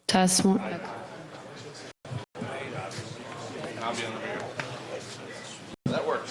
Test one. That works.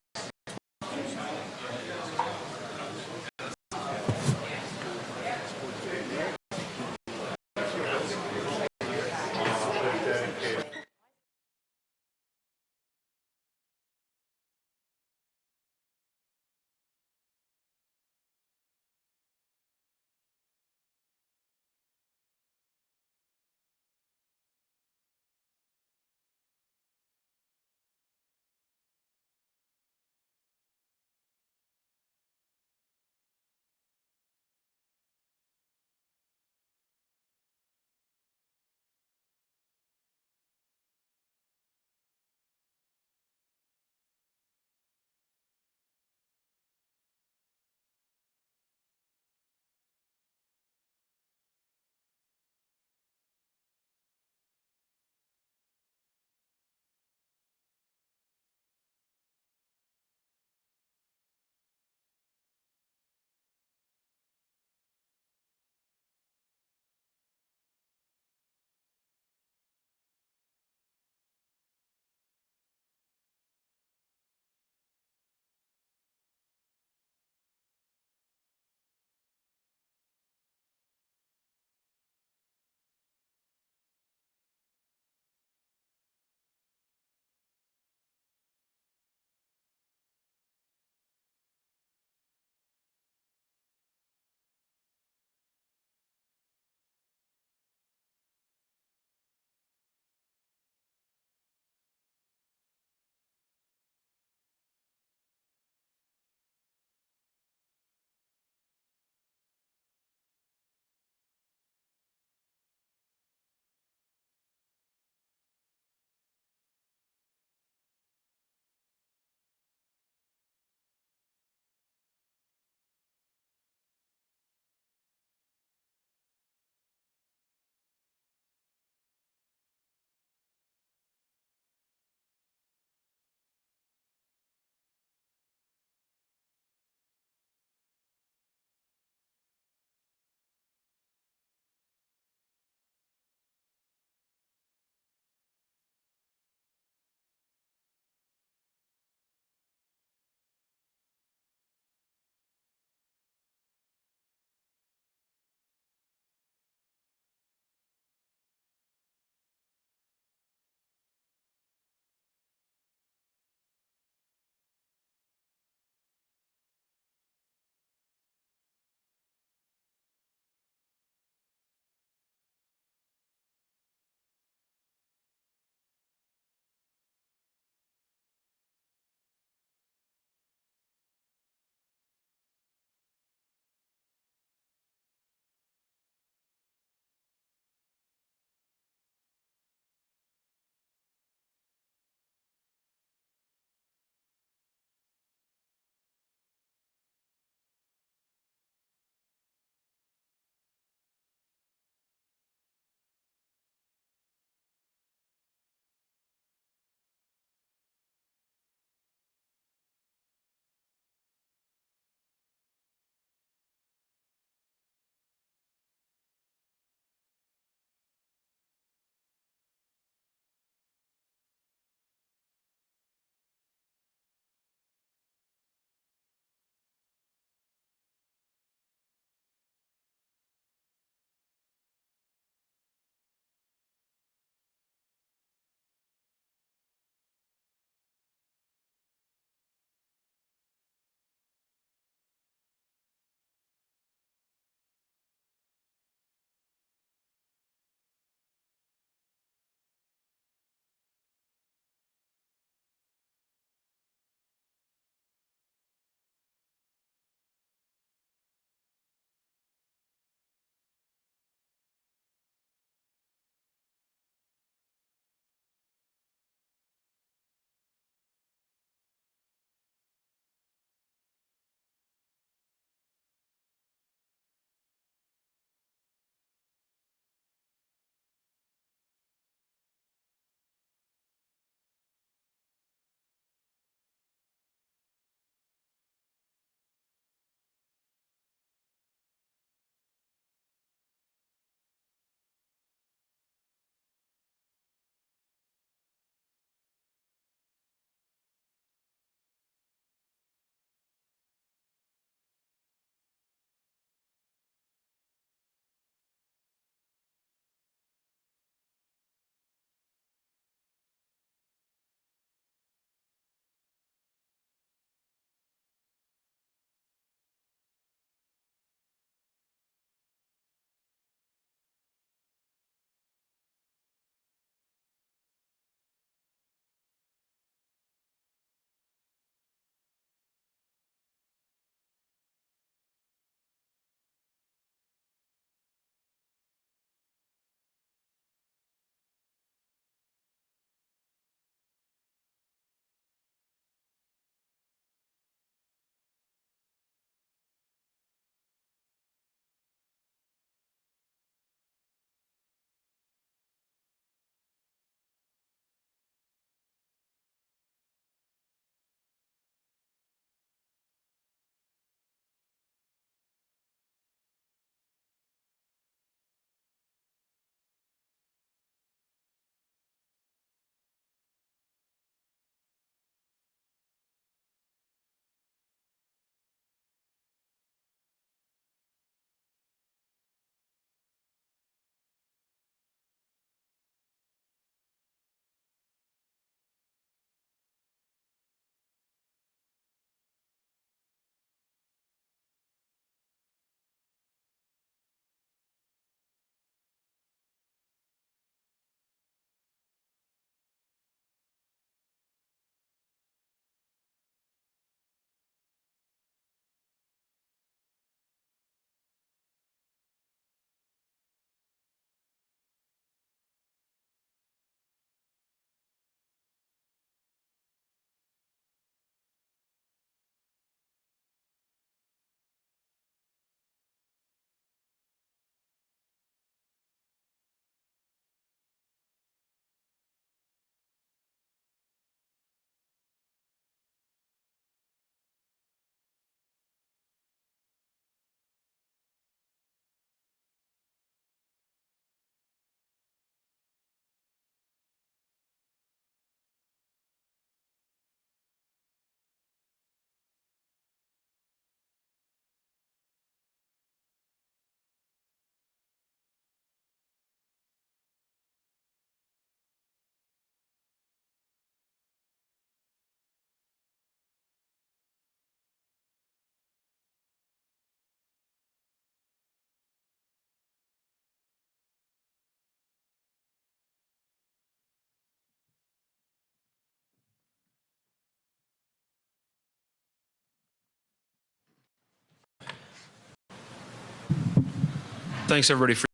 Thanks, everybody, for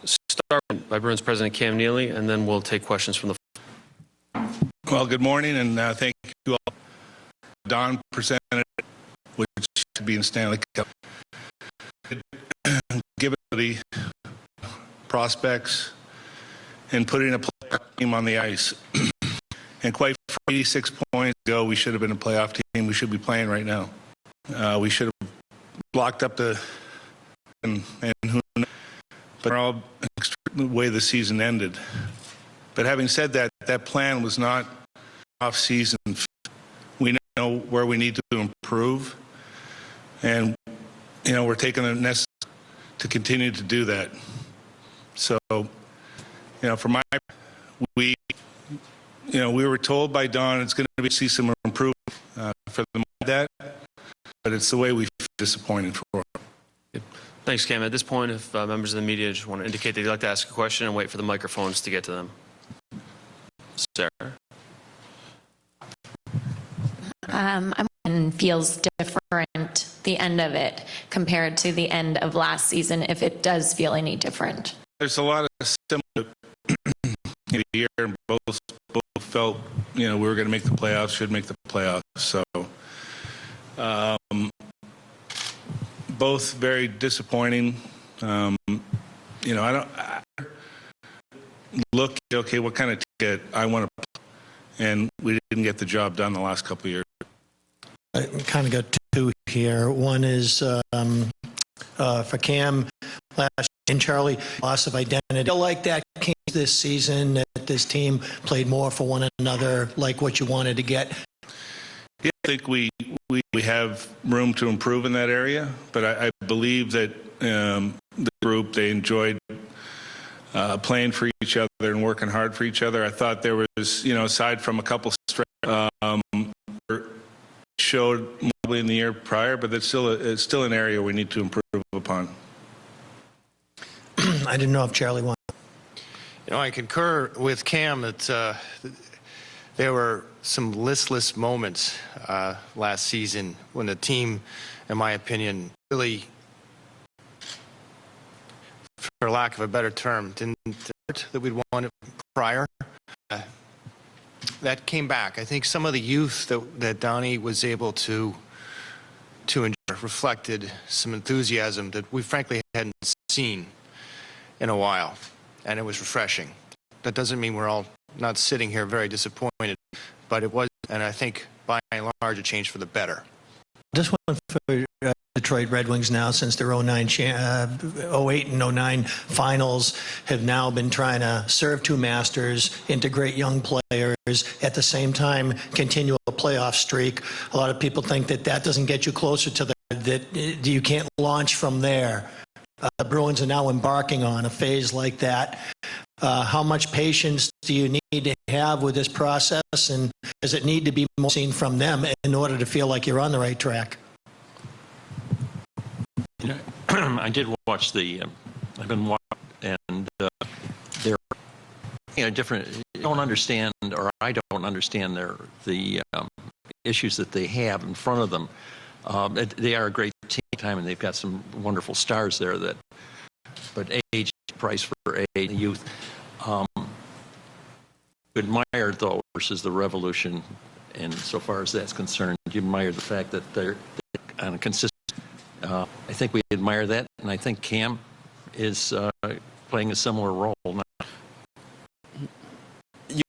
start by Bruins President Cam Neely, and then we'll take questions from the floor. Well, good morning, and thank you all. Don presented, which should be in Stanley Cup. Given the prospects and putting a playoff team on the ice. And quite frankly, 86 points ago, we should have been a playoff team. We should be playing right now. We should have blocked up the and who knows, but all the way the season ended. But having said that, that plan was not off-season. We know where we need to improve, and we're taking the necessary to continue to do that. So, for my, we were told by Don it's going to see some improvement for that, but it's the way we feel disappointed for. Thanks, Cam. At this point, if members of the media just want to indicate they'd like to ask a question and wait for the microphones to get to them. Sarah. Feels different, the end of it, compared to the end of last season, if it does feel any different. There's a lot of similar year, and both felt we were going to make the playoffs, should make the playoffs. So both very disappointing. I look okay, what kind of ticket I want to play, and we didn't get the job done the last couple of years. I kind of got two here. One is for Cam last year, and Charlie, loss of identity. I feel like that came this season, that this team played more for one another, like what you wanted to get. Yeah, I think we have room to improve in that area, but I believe that the group, they enjoyed playing for each other and working hard for each other. I thought there was, aside from a couple showed probably in the year prior, but it's still an area we need to improve upon. I didn't know if Charlie wanted. I concur with Cam that there were some listless moments last season when the team, in my opinion, really, for lack of a better term, didn't that we'd wanted prior. That came back. I think some of the youth that Donnie was able to enjoy reflected some enthusiasm that we frankly hadn't seen in a while, and it was refreshing. That doesn't mean we're all not sitting here very disappointed, but it was, and I think by and large, a change for the better. This one for Detroit Red Wings now, since their 08 and 09 finals, have now been trying to serve two masters, integrate young players, at the same time continue a playoff streak. A lot of people think that doesn't get you closer to that you can't launch from there. The Bruins are now embarking on a phase like that. How much patience do you need to have with this process, and does it need to be more seen from them in order to feel like you're on the right track? I did watch I've been watching, and they're different. Don't understand, or I don't understand the issues that they have in front of them. They are a great team, and they've got some wonderful stars there. But age, price for age, youth. Admire though versus the Revolution, and so far as that's concerned, you admire the fact that they're on a consistent. I think we admire that, and I think Cam is playing a similar role now.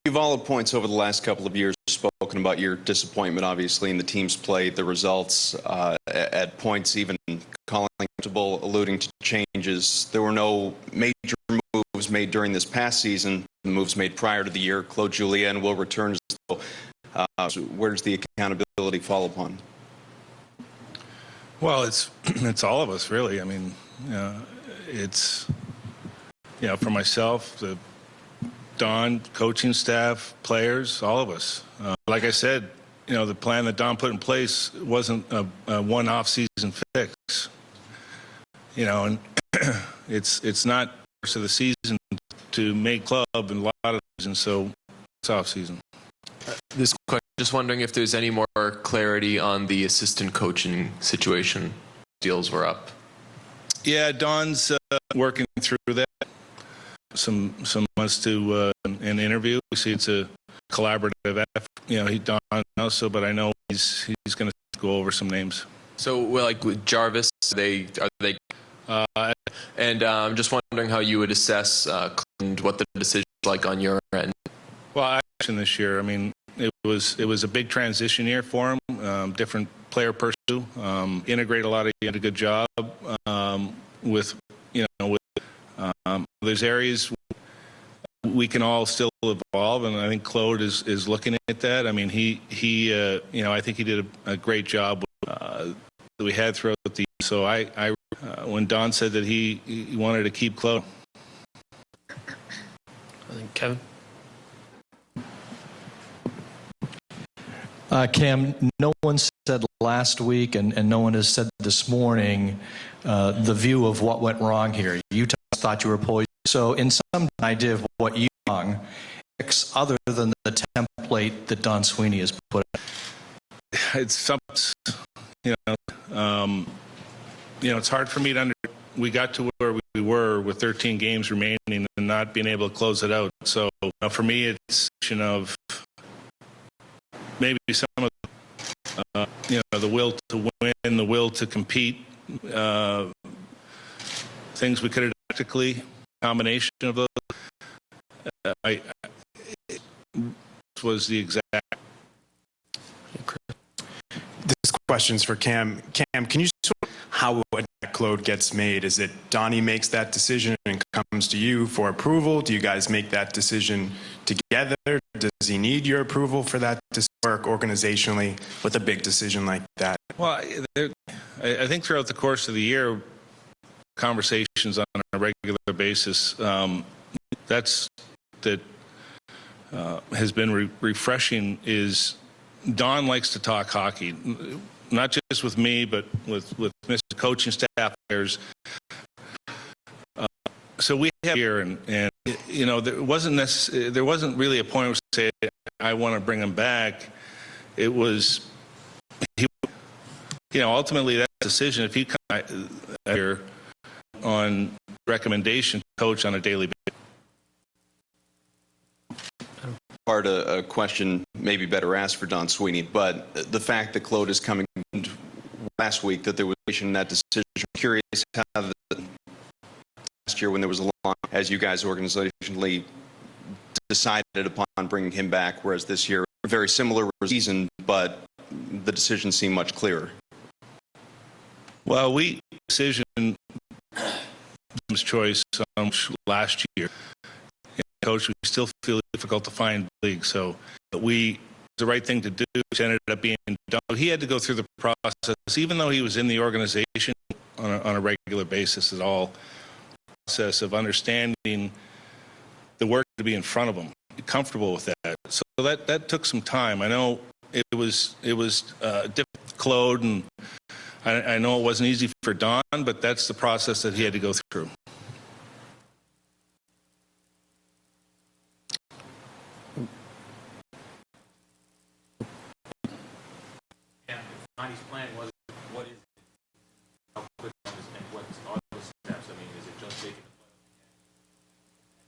You've all at points over the last couple of years spoken about your disappointment, obviously, in the team's play, the results, at points even calling comfortable, alluding to changes. There were no major moves made during this past season, the moves made prior to the year. Claude Julien will return. So where does the accountability fall upon? Well, it's all of us, really. I mean, it's, for myself, the Don, coaching staff, players, all of us. Like I said, the plan that Don put in place wasn't a one-off season fix. And it's not the course of the season to make club in a lot of seasons, so it's off season. This question, just wondering if there's any more clarity on the assistant coaching situation. Deals were up. Yeah, Don's working through that. Some wants to an interview. We see it's a collaborative effort. He Don also, but I know he's going to go over some names. So, well, like with Jarvis, are they? And I'm just wondering how you would assess and what the decision is like on your end. Well, this year, I mean, it was a big transition year for him. Different player pursuit, integrate a lot of. He had a good job with there's areas we can all still evolve, and I think Claude is looking at that. I mean, he I think he did a great job that we had throughout the. So I when Don said that he wanted to keep Claude. I think Kevin. Cam, no one said last week, and no one has said this morning, the view of what went wrong here. You thought you were poised. So in some idea of what you wrong, other than the template that Don Sweeney has put in. It's some, it's hard for me to we got to where we were with 13 games remaining and not being able to close it out. So for me, it's of maybe some of the will to win, the will to compete, things we could have tactically, combination of those. Was the exact. This question's for Cam. Cam, can you sort of how that Claude gets made? Is it Donnie makes that decision and comes to you for approval? Do you guys make that decision together? Does he need your approval for that to work organizationally with a big decision like that? Well, I think throughout the course of the year, conversations on a regular basis, that's that has been refreshing. Is Don likes to talk hockey, not just with me, but with Mr. Coaching staff players. So we have here, and there wasn't really a point where say I want to bring him back. It was ultimately that decision. If he comes here on recommendation, coach on a daily basis. Part a question maybe better asked for Don Sweeney, but the fact that Claude is coming last week, that there was in that decision. I'm curious how last year when there was a long, as you guys organizationally decided upon bringing him back, whereas this year very similar season, but the decision seemed much clearer. Well, decision choice last year. Coach, we still feel difficult to find league, so the right thing to do, which ended up being done. He had to go through the process, even though he was in the organization on a regular basis at all. Process of understanding the work to be in front of him, comfortable with that. So that took some time. I know it was difficult, Claude, and I know it wasn't easy for Don, but that's the process that he had to go through. Donnie's plan was, what is it? How quick is it? What's all the steps? I mean, is it just taking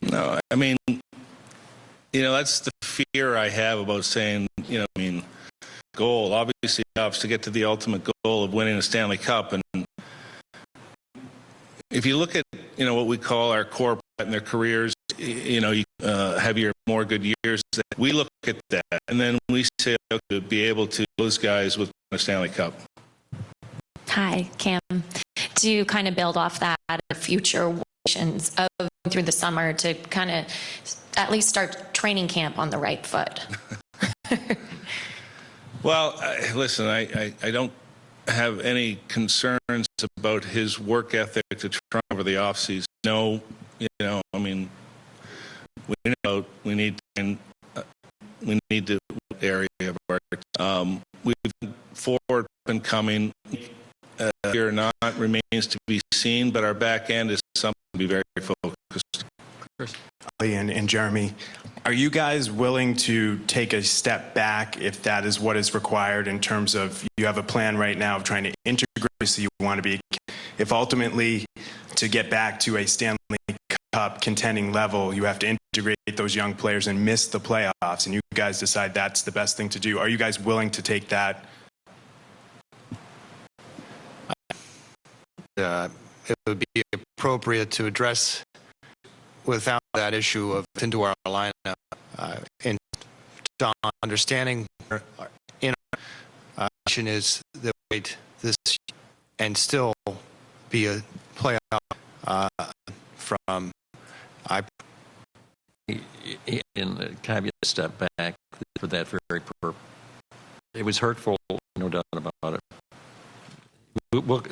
the play? No, I mean, that's the fear I have about saying, goal. Obviously, to get to the ultimate goal of winning a Stanley Cup. And if you look at, what we call our core in their careers, you have your more good years. We look at that, and then we say, to be able to those guys with a Stanley Cup. Hi, Cam. To kind of build off that, future wishes of going through the summer to kind of at least start training camp on the right foot. Well, listen, I don't have any concerns about his work ethic to try over the offseason. No, I mean, we need to area of our. We've forward been coming here or not remains to be seen, but our back end is something to be very focused. And Jeremy, are you guys willing to take a step back if that is what is required in terms of you have a plan right now of trying to integrate, so you want to be, if ultimately to get back to a Stanley Cup contending level, you have to integrate those young players and miss the playoffs, and you guys decide that's the best thing to do. Are you guys willing to take that? It would be appropriate to address without that issue of into our lineup and understanding in our mission is the wait this and still be a playoff from In the caveat step back for that very purpose. It was hurtful, no doubt about it. Well,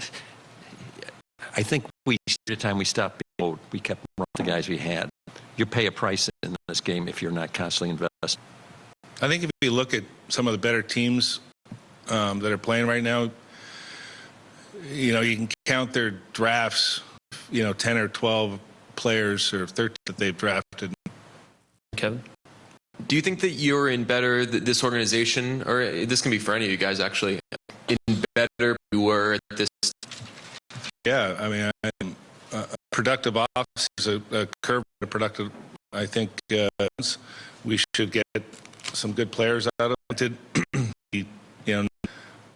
I think every time we stopped being, we kept the guys we had. You pay a price in this game if you're not constantly invested. I think if you look at some of the better teams that are playing right now, you can count their drafts, 10 or 12 players or 13 that they've drafted. Kevin? Do you think that you're in better, this organization, or this can be for any of you guys actually, in better you were at this? Yeah, I mean, a productive offense is a curve to productive. I think we should get some good players out of it.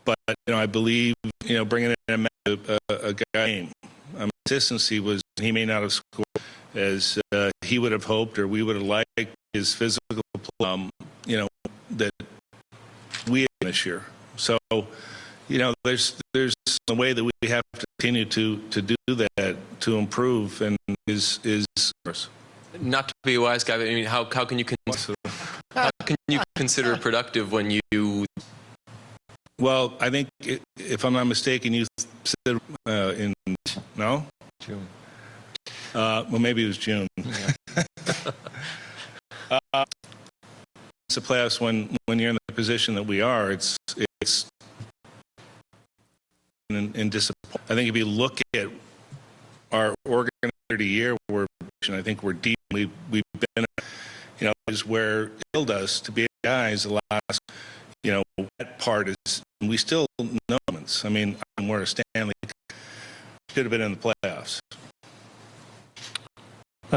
But I believe bringing in a guy. Consistency was he may not have scored as he would have hoped or we would have liked. His physical play, that we had this year. So, there's a way that we have to continue to do that to improve, and is Not to be a wise guy, but I mean, how can you consider productive when you? Well, I think if I'm not mistaken, you said in June. Well, maybe it was June. Yeah. It's the playoffs when you're in the position that we are. It's in disappointment. I think if you look at our organized year, I think we're deep. We've been, is where it killed us to be guys. The last, that part is we still know moments. I mean, we're a Stanley. Should have been in the playoffs.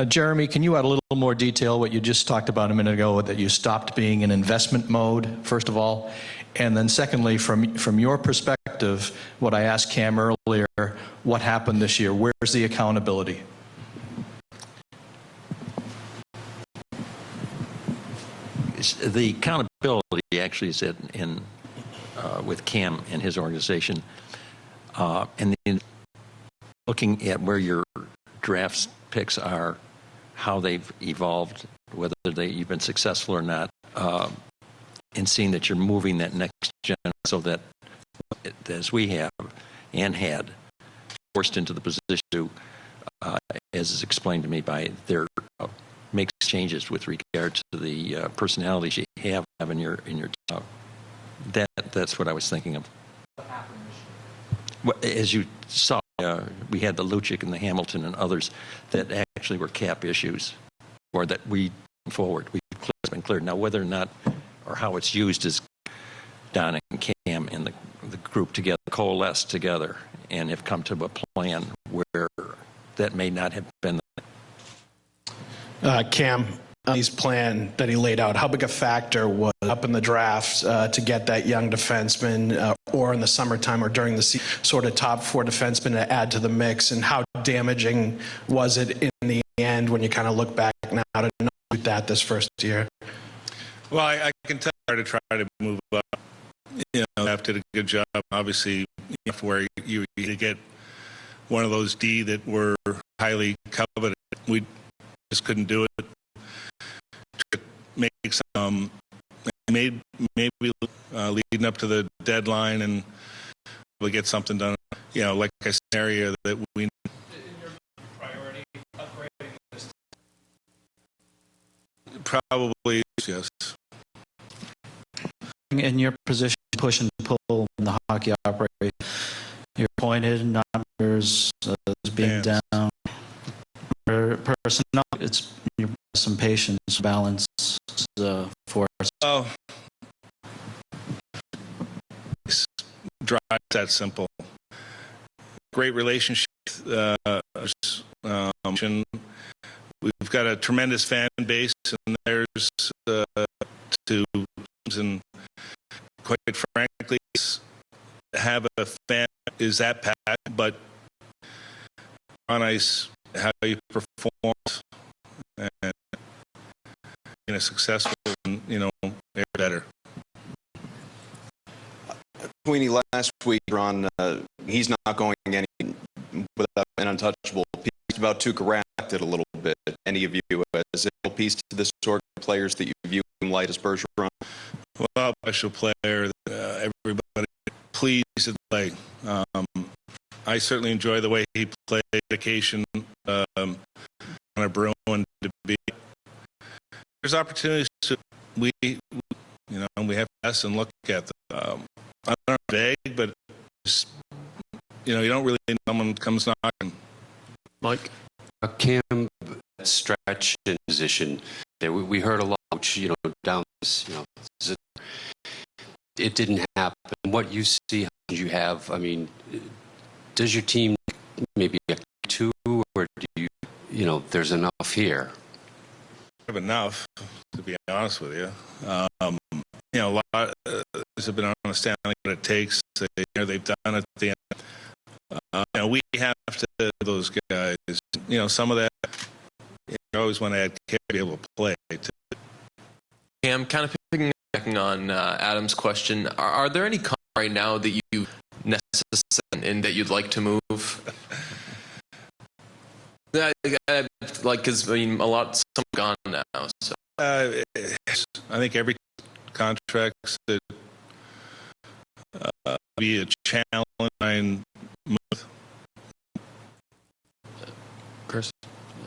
Jeremy, can you add a little more detail what you just talked about a minute ago, that you stopped being in investment mode, first of all? And then secondly, from your perspective, what I asked Cam earlier, what happened this year? Where's the accountability? The accountability actually is in with Cam and his organization. And then looking at where your drafts picks are, how they've evolved, whether you've been successful or not, and seeing that you're moving that next gen so that, as we have and had, forced into the position to, as is explained to me by their makes changes with regard to the personalities you have in your team. That's what I was thinking of. What happened this year? As you saw, we had the Lucic and the Hamilton and others that actually were cap issues, or that we forward. It's been cleared. Now, whether or not or how it's used is Don and Cam and the group together, coalesce together, and have come to a plan where that may not have been. Cam, his plan that he laid out, how big a factor was up in the draft to get that young defenseman or in the summertime or during the season, sort of top four defenseman to add to the mix, and how damaging was it in the end when you kind of look back now to know that this first year? Well, I can tell her to try to move up. Staff did a good job. Obviously, where you get one of those D that were highly coveted, we just couldn't do it. Make some, maybe leading up to the deadline, and we'll get something done. Like a scenario that we. In your priority, upgrading this. Probably yes. In your position, push and pull in the hockey operation, you're appointed, numbers being down. Personnel, it's some patience, balance for us. Oh, drive that simple. Great relationship. We've got a tremendous fan base, and there's two teams, and quite frankly, have a fan is that packed, but on ice, how you perform and in a successful, better. Sweeney, last week, Ron, he's not going any without an untouchable. Piece about Tuukka Rask a little bit. Any of you as a piece to this sort of players that you view in light as Bergeron? Well, special player, everybody pleased to play. I certainly enjoy the way he played. Dedication on a Bruin to be. There's opportunities to we have to ask and look at them. I don't know, vague, but just, you don't really know someone comes knocking. Mike? Cam, stretch in position there, we heard a lot, down this, it didn't happen. What you see, how did you have, does your team maybe get two, or do there's enough here? Have enough, to be honest with you. A lot of have been understanding what it takes. They've done it at the end. We have to those guys. Some of that you always want to add care to be able to play. Cam, kind of picking on Adam's question, are there any comments right now that you necessarily and that you'd like to move? Because a lot some gone now. So I think every contract that be a challenge and move. Chris?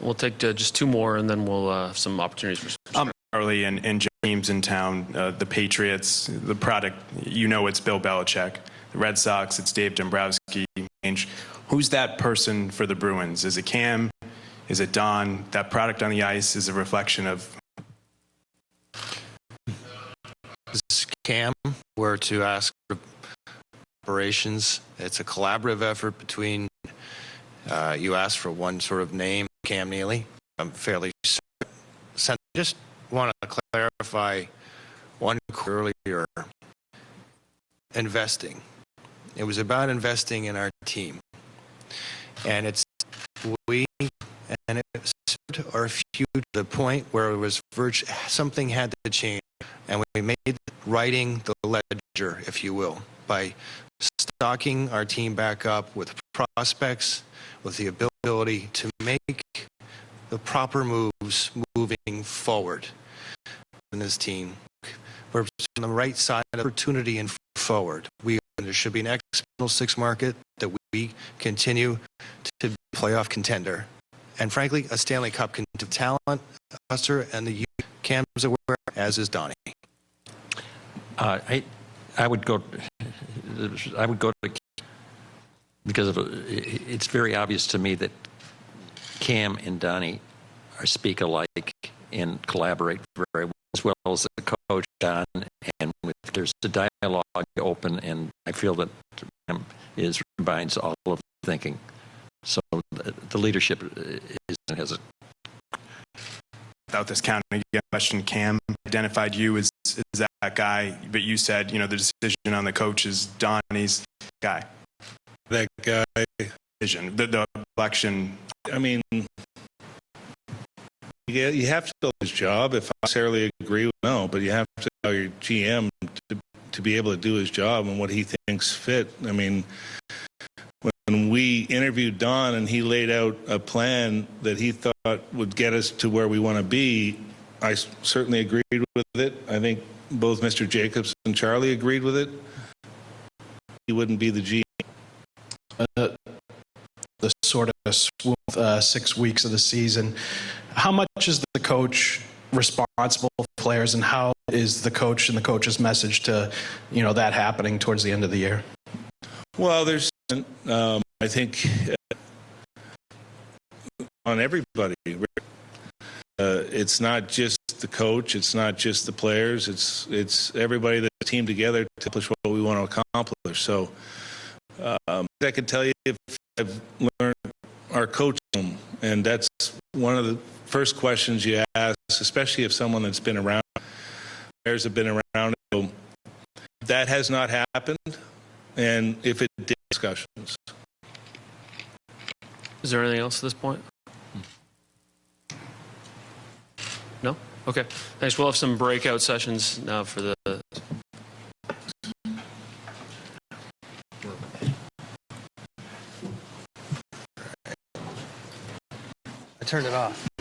We'll take just two more, and then we'll have some opportunities for some. Early and James in town, the Patriots, the product, it's Bill Belichick. The Red Sox, it's Dave Dombrowski. Who's that person for the Bruins? Is it Cam? Is it Don? That product on the ice is a reflection of. This Cam were to ask for operations. It's a collaborative effort between. You asked for one sort of name, Cam Neely. I'm fairly certain. Just want to clarify one earlier. Investing. It was about investing in our team, and it's our future to the point where it was something had to change, and we made writing the ledger, if you will, by stocking our team back up with prospects, with the ability to make the proper moves moving forward in this team. We're on the right side of opportunity and forward. There should be an exponential six market that we continue to be a playoff contender. And frankly, a Stanley Cup talent, roster, and the youth Cam's aware, as is Donnie. I would go to because it's very obvious to me that Cam and Donnie speak alike and collaborate very well, as well as the coach Don, and there's a dialogue open, and I feel that Cam combines all of the thinking. So the leadership has a. Without this counting again, question, Cam identified you as that guy, but you said, the decision on the coach is Donnie's guy. That guy. Decision, the election. You have to do his job. If I necessarily agree with no, but you have to tell your GM to be able to do his job and what he thinks fit. When we interviewed Don and he laid out a plan that he thought would get us to where we want to be, I certainly agreed with it. I think both Mr. Jacobs and Charlie agreed with it. He wouldn't be the GM. The sort of swoop 6 weeks of the season, how much is the coach responsible for players, and how is the coach and the coach's message to that happening towards the end of the year? Well, there's I think on everybody. It's not just the coach, it's not just the players, it's everybody that team together to accomplish what we want to accomplish. So I can tell you, if I've learned our our coach room, and that's one of the first questions you ask, especially if someone that's been around, players have been around. So that has not happened, and if it did, discussions. Is there anything else at this point? No? Okay. Thanks. We'll have some breakout sessions now for the... I turned it off.